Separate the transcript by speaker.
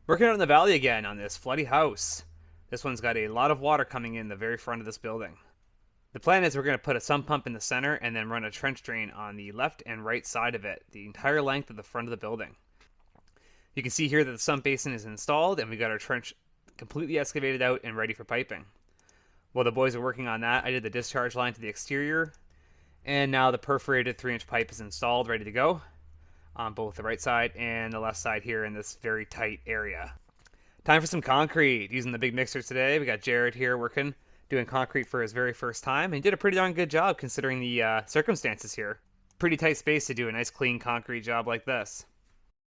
Speaker 1: Working out in the valley again on this floody house. This one's got a lot of water coming in the very front of this building. The plan is we're going to put a sump pump in the center and then run a trench drain on the left and right side of it, the entire length of the front of the building. You can see here that the sump basin is installed and we got our trench completely excavated out and ready for piping. While the boys are working on that, I did the discharge line to the exterior, and now the perforated 3-inch pipe is installed, ready to go on both the right side and the left side here in this very tight area. Time for some concrete. Using the big mixer today. We got Jared here working, doing concrete for his very first time, and he did a pretty darn good job considering the circumstances here. Pretty tight space to do a nice clean concrete job like this.